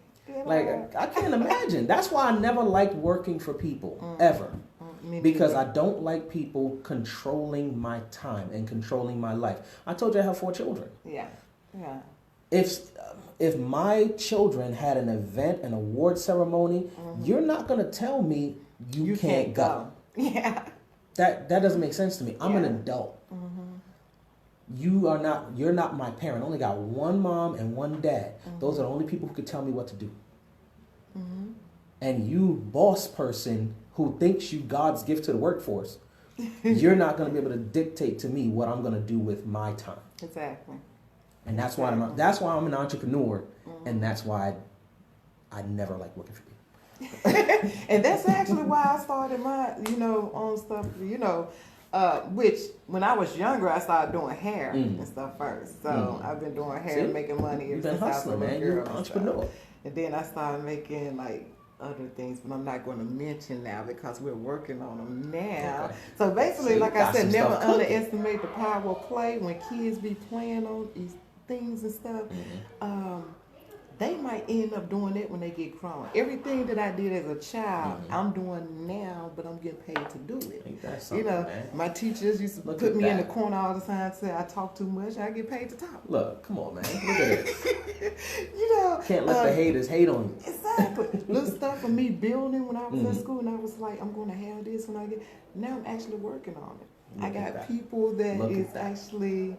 Like, I can't imagine. That's why I never liked working for people, ever. Because I don't like people controlling my time and controlling my life. I told you I have 4 children. Yeah. If my children had an event, an award ceremony, you're not going to tell me you can't go. Yeah. That doesn't make sense to me. I'm an adult. You're not my parent. I only got one mom and one dad. Those are the only people who could tell me what to do. And you, boss person who thinks you God's gift to the workforce, you're not going to be able to dictate to me what I'm going to do with my time. Exactly. And that's why I'm an entrepreneur, and that's why I never like working for people. And that's actually why I started my, own stuff, which when I was younger, I started doing hair and stuff first. So I've been doing hair and making money. You've been hustling, man. You're an entrepreneur. And then I started making other things, but I'm not going to mention now because we're working on them now. Okay. So basically, like I said, never underestimate the power of play. When kids be playing on these things and stuff, they might end up doing it when they get grown. Everything that I did as a child, I'm doing now, but I'm getting paid to do it. Ain't that something, man? My teachers used to put me in the corner all the time and say I talk too much. I get paid to talk. Look, come on, man. Look at this. Can't let the haters hate on you. Exactly. Little stuff for me building when I was in school, and I was like, I'm going to have this when I get. Now I'm actually working on it. I got people that is actually,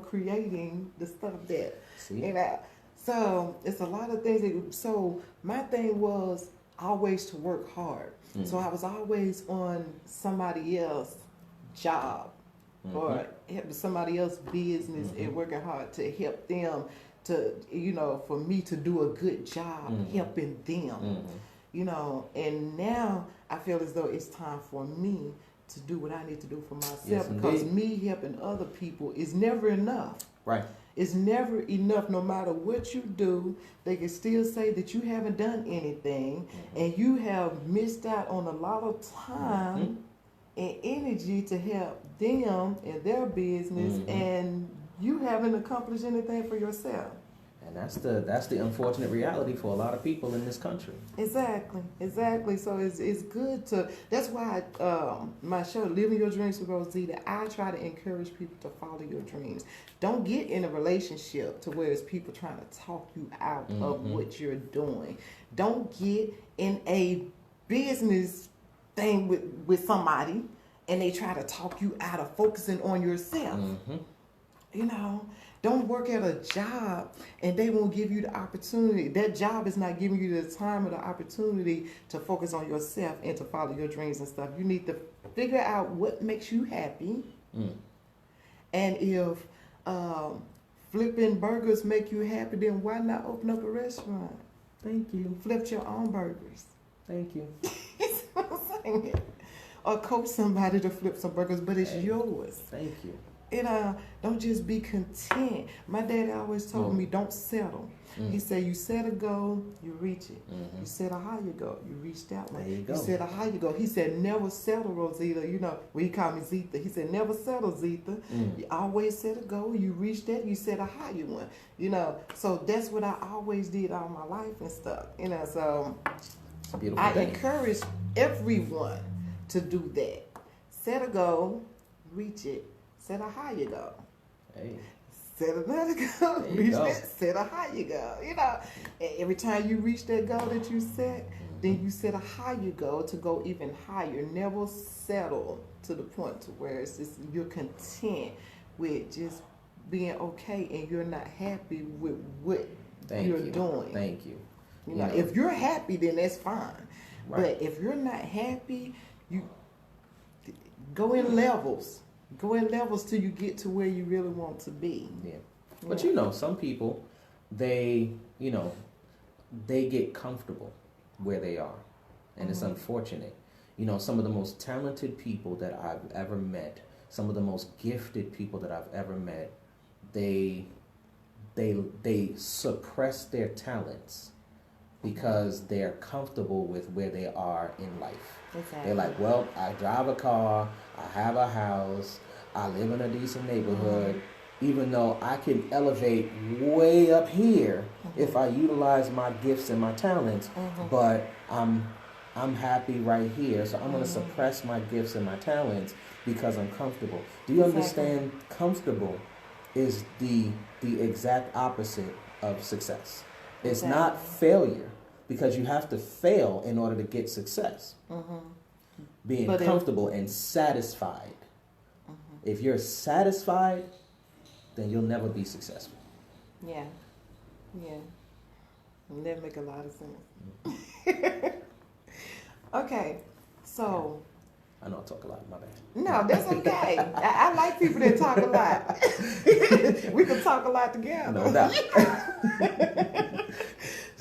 creating the stuff that. See? So it's a lot of things. So my thing was always to work hard. So I was always on somebody else's job or somebody else's business and working hard to help them to, for me to do a good job helping them, and now I feel as though it's time for me to do what I need to do for myself because me helping other people is never enough. Right. It's never enough. No matter what you do, they can still say that you haven't done anything and you have missed out on a lot of time and energy to help them in their business and you haven't accomplished anything for yourself. And that's the unfortunate reality for a lot of people in this country. Exactly. So it's good to. That's why my show, Living Your Dreams with Rosita, I try to encourage people to follow your dreams. Don't get in a relationship to where it's people trying to talk you out of what you're doing. Don't get in a business thing with somebody and they try to talk you out of focusing on yourself. Don't work at a job and they won't give you the opportunity. That job is not giving you the time or the opportunity to focus on yourself and to follow your dreams and stuff. You need to figure out what makes you happy. And if flipping burgers make you happy, then why not open up a restaurant? Thank you. Flip your own burgers. Thank you. That's what I'm saying. Or coach somebody to flip some burgers, but it's yours. Thank you. Don't just be content. My daddy always told me, don't settle. He said, you set a goal, you reach it. You set a higher goal, you reach that one. There you go. You set a higher goal. He said, never settle, Rosita. Well, he called me Zita. He said, never settle, Zita. You always set a goal, you reach that, you set a higher one. So that's what I always did all my life and stuff. So it's a beautiful I thing. encourage everyone to do that. Set a goal, reach it. Set a higher goal. Hey. Set another goal, There you reach go. that, set a higher goal. You know, and every time you reach that goal that you set, then you set a higher goal to go even higher. Never settle to the point to where it's just you're content with just being okay and you're not happy with what you're doing. Thank you. You know, if you're happy, then that's fine. Right. But if you're not happy, you go in levels. Go in levels till you get to where you really want to be. Yeah. But you know, some people, they get comfortable where they are. And it's unfortunate. You know, some of the most talented people that I've ever met, some of the most gifted people that I've ever met, they suppress their talents because they're comfortable with where they are in life. Exactly. They're like, well, I drive a car, I have a house, I live in a decent neighborhood, even though I can elevate way up here if I utilize my gifts and my talents, but I'm happy right here, so I'm going to suppress my gifts and my talents because I'm comfortable. Do you understand? Comfortable is the exact opposite of success. It's not failure, because you have to fail in order to get success. Being comfortable and satisfied. If you're satisfied, then you'll never be successful. Yeah. That make a lot of sense. Okay, so. I know I talk a lot, my bad. No, that's okay. I like people that talk a lot. We can talk a lot together. No doubt.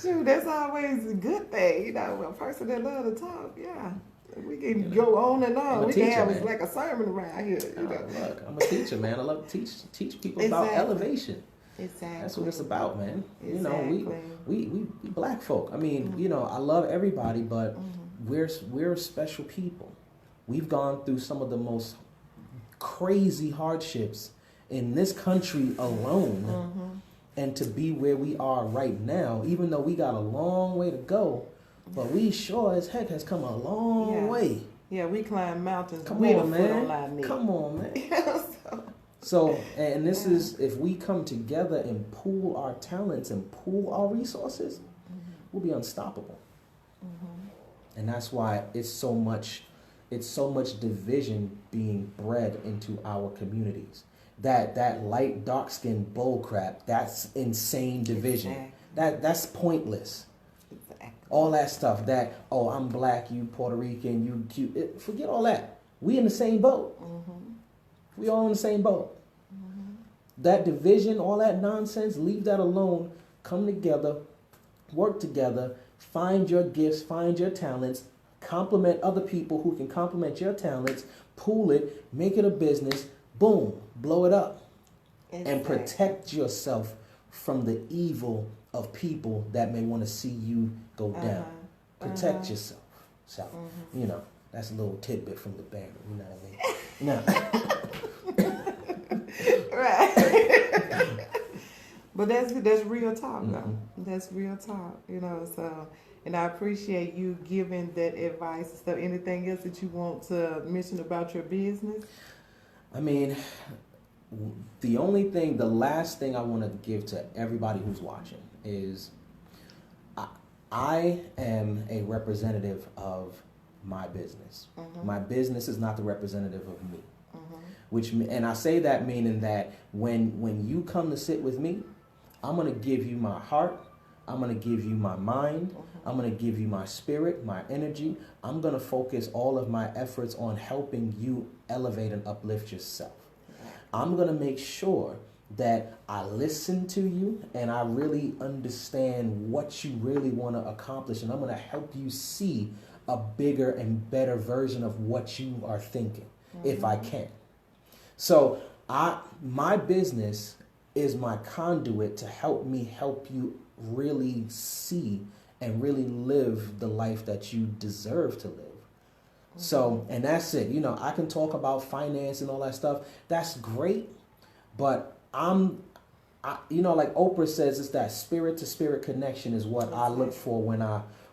Shoot, that's always a good thing. You know, a person that love to talk, yeah. We can go on and on. We can have it like a sermon around here. You know? Look, I'm a teacher, man. I love to teach people about elevation. Exactly. That's what it's about, man. Exactly. You know, we black folk. I mean, you know, I love everybody, but we're special people. We've gone through some of the most crazy hardships in this country alone. And to be where we are right now, even though we got a long way to go, but we sure as heck has come a long way. Yeah, we climb mountains. Come on, man. Come on, man. So, and this is, if we come together and pool our talents and pool our resources, we'll be unstoppable. And that's why it's so much division being bred into our communities. That light, dark-skinned bull crap, that's insane division. Exactly. That's pointless. Exactly. All that stuff, oh, I'm black, you Puerto Rican, you cute. Forget all that. We in the same boat. We all in the same boat. That division, all that nonsense, leave that alone. Come together, work together, find your gifts, find your talents, compliment other people who can complement your talents, pool it, make it a business, boom, blow it up. And protect yourself from the evil of people that may want to see you go down. Protect yourself. So, you know, that's a little tidbit from the band, you know what I mean? Right. But that's real talk, though. That's real talk, you know, so. And I appreciate you giving that advice and stuff. Anything else that you want to mention about your business? I mean, the last thing I want to give to everybody who's watching is I am a representative of my business. My business is not the representative of me. And I say that meaning that when you come to sit with me, I'm going to give you my heart. I'm going to give you my mind. I'm going to give you my spirit, my energy. I'm going to focus all of my efforts on helping you elevate and uplift yourself. I'm going to make sure that I listen to you and I really understand what you really want to accomplish. And I'm going to help you see a bigger and better version of what you are thinking, if I can. So my business is my conduit to help me help you really see and really live the life that you deserve to live. So, and that's it. You know, I can talk about finance and all that stuff. That's great. But you know, like Oprah says, it's that spirit to spirit connection is what I look for when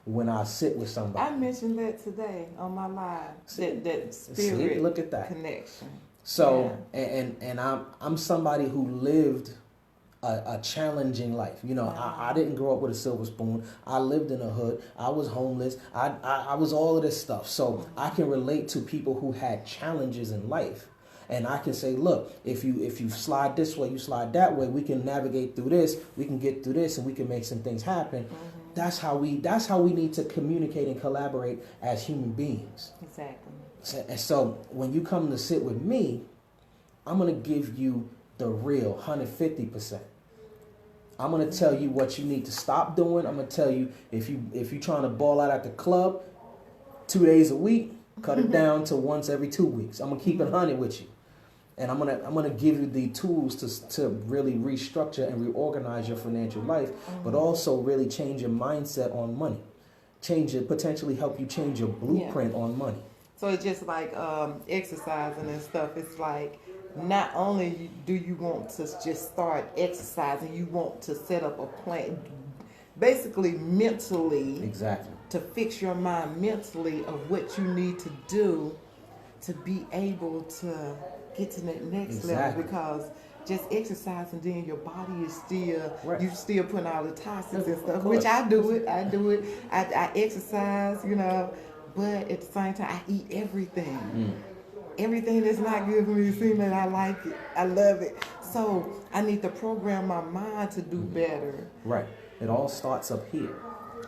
when I sit with somebody. I mentioned that today on my live. That spirit look at that connection. So and I'm somebody who lived a challenging life. You know, I didn't grow up with a silver spoon. I lived in a hood. I was homeless. I was all of this stuff. So I can relate to people who had challenges in life. And I can say, look, if you slide this way, you slide that way, we can navigate through this, we can get through this, and we can make some things happen. That's how we need to communicate and collaborate as human beings. Exactly. And so when you come to sit with me, I'm gonna give you the real 150%. I'm gonna tell you what you need to stop doing. I'm gonna tell you if you're trying to ball out at the club 2 days a week, cut it down to once every 2 weeks. I'm gonna keep it 100 with you, and I'm gonna give you the tools to really restructure and reorganize your financial life, but also really change your mindset on money, potentially help you change your blueprint on money. So it's just like exercising and stuff. It's like not only do you want to just start exercising, you want to set up a plan, basically mentally. Exactly. To fix your mind mentally of what you need to do to be able to get to that next level. Because just exercising, then your body is still, you still putting all the toxins and stuff, which I do it. I exercise, you know, but at the same time, I eat everything. Everything that's not good for me, it seems that I like it. I love it. So I need to program my mind to do better. Right. It all starts up here.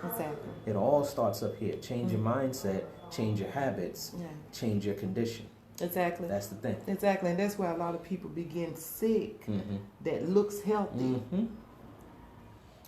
Exactly. It all starts up here. Change your mindset, change your habits, change your condition. Exactly. That's the thing. Exactly. And that's why a lot of people begin sick that looks healthy.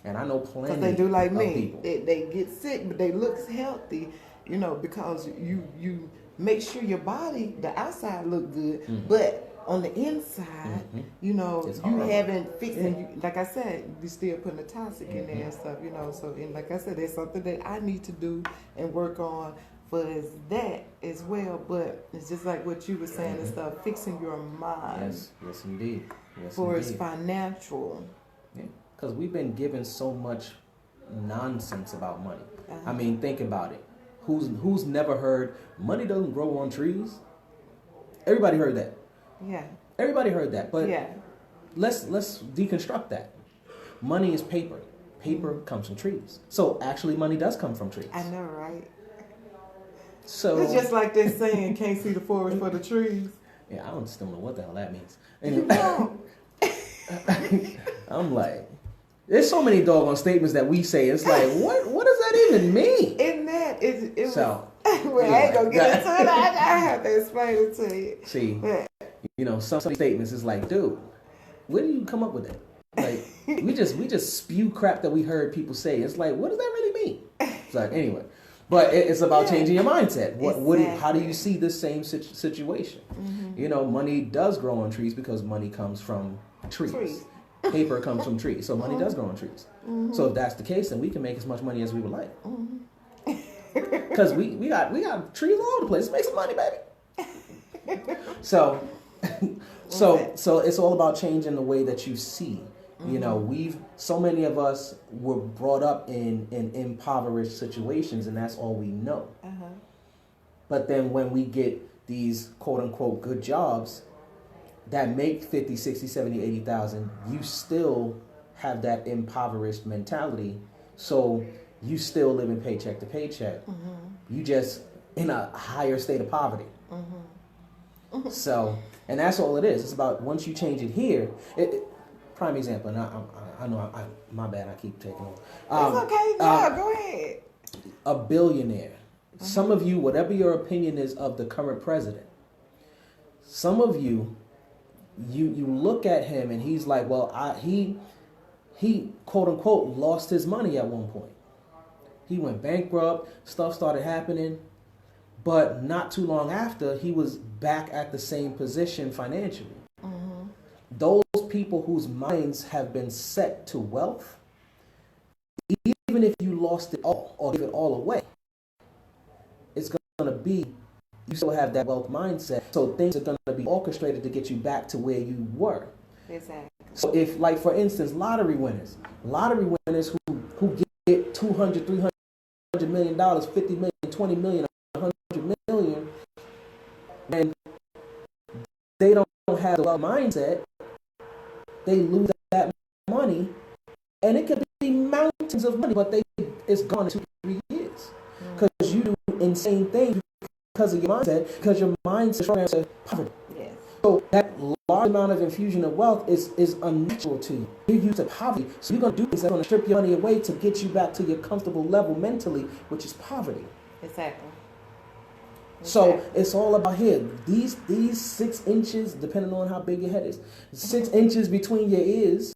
And I know plenty because they do like me. People. They get sick, but they look healthy, you know, because you make sure your body, the outside look good, but on the inside, you know, it's you haven't fixed it. Like I said, you still putting the toxic in there and stuff, you know. So, and like I said, there's something that I need to do and work on for that as well. But it's just like what you were saying and stuff, fixing your mind. Yes, indeed. Yes, for indeed. its financial. Yeah, because we've been given so much nonsense about money. I mean, think about it. Who's never heard money doesn't grow on trees? Everybody heard that. Yeah. Everybody heard that, but let's deconstruct that. Money is paper. Paper comes from trees. So actually money does come from trees. I know, right? So it's just like they're saying can't see the forest for the trees. Yeah, I don't still know what the hell that means. Anyway, I'm like, there's so many doggone statements that we say. It's like, what does that even mean? In that, it so, well, I ain't gonna get into it. I have to explain it to you. See, you know, some statements is like, dude, where do you come up with that? Like, we just spew crap that we heard people say. It's like, what does that really mean? It's like, anyway, but it's about changing your mindset. How do you see this same situation? You know, money does grow on trees because money comes from trees. Paper comes from trees, so money does grow on trees. So if that's the case, then we can make as much money as we would like. Because we got trees all over the place. Make some money, baby. So it's all about changing the way that you see. You know, so many of us were brought up in impoverished situations, and that's all we know. But then when we get these quote unquote good jobs that make 50, 60, 70, 80,000, you still have that impoverished mentality. So you still live in paycheck to paycheck. You just in a higher state of poverty. So, and that's all it is. It's about once you change it here. Prime example, and I know my bad. I keep taking over. It's okay. Yeah, go ahead. A billionaire. Some of you, whatever your opinion is of the current president, some of you look at him and he's like, well, he quote unquote lost his money at one point. He went bankrupt. Stuff started happening. But not too long after, he was back at the same position financially. Those people whose minds have been set to wealth, even if you lost it all or give it all away, it's going to be, you still have that wealth mindset. So things are going to be orchestrated to get you back to where you were. Exactly. So if, like, for instance, lottery winners who get $200, $300 $100 million, $50 million, $20 million, $100 million, and they don't have the mindset, they lose that money, and it could be mountains of money, but it's gone in 2-3 years because you do insane things because of your mindset, because your mindset is programmed to poverty. Yes. So that large amount of infusion of wealth is unnatural to you. You're used to poverty, so you're going to do things that are going to strip your money away to get you back to your comfortable level mentally, which is poverty. Exactly. So it's all about here. These 6 inches, depending on how big your head is, 6 inches between your ears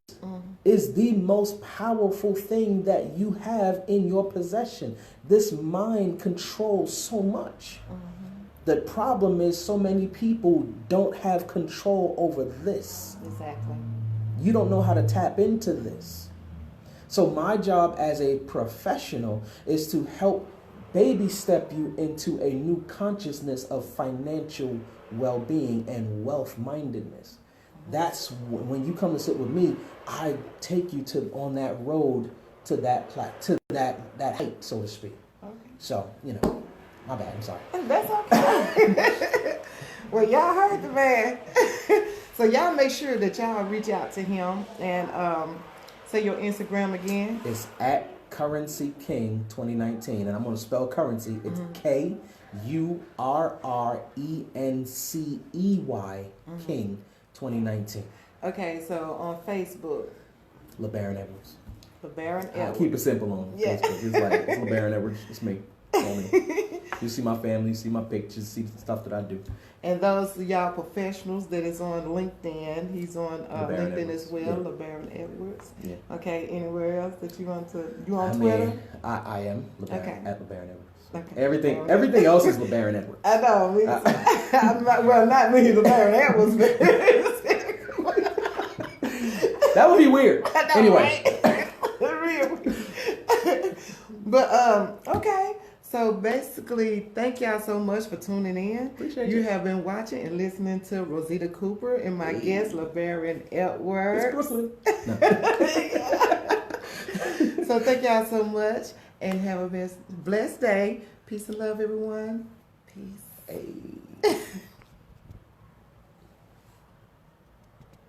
is the most powerful thing that you have in your possession. This mind controls so much. The problem is so many people don't have control over this. Exactly. You don't know how to tap into this. So my job as a professional is to help baby step you into a new consciousness of financial well-being and wealth-mindedness. That's when you come to sit with me, I take you to on that road to that height, so to speak. Okay. So, my bad, I'm sorry. That's okay. Well, y'all heard the man. So y'all make sure that y'all reach out to him and say your Instagram again. It's at Currency King 2019, and I'm going to spell currency. It's KURRENCEY King 2019. Okay, so on Facebook, LeBaron Edwards. LeBaron I Edwards. keep it simple on Facebook. It's like, it's LeBaron Edwards. It's me. You see my family, you see my pictures, see the stuff that I do. And those of y'all professionals that is on LinkedIn, he's on LinkedIn Edwards. as well, Yeah. LeBaron Edwards. Yeah. Okay, anywhere else that you want to, you on Twitter? I am LeBaron, Okay. at LeBaron Edwards. Okay. Everything else is LeBaron Edwards. I know. I'm not, well, not me, LeBaron Edwards, but That would be weird. I know, Anyway. Right? But okay. So basically, thank y'all so much for tuning in. Appreciate you. you. Have been watching and listening to Rosita Cooper and my guest, LeBaron Edwards. It's Brooklyn. No. So thank y'all so much and have a blessed day. Peace and love, everyone. Peace. Hey.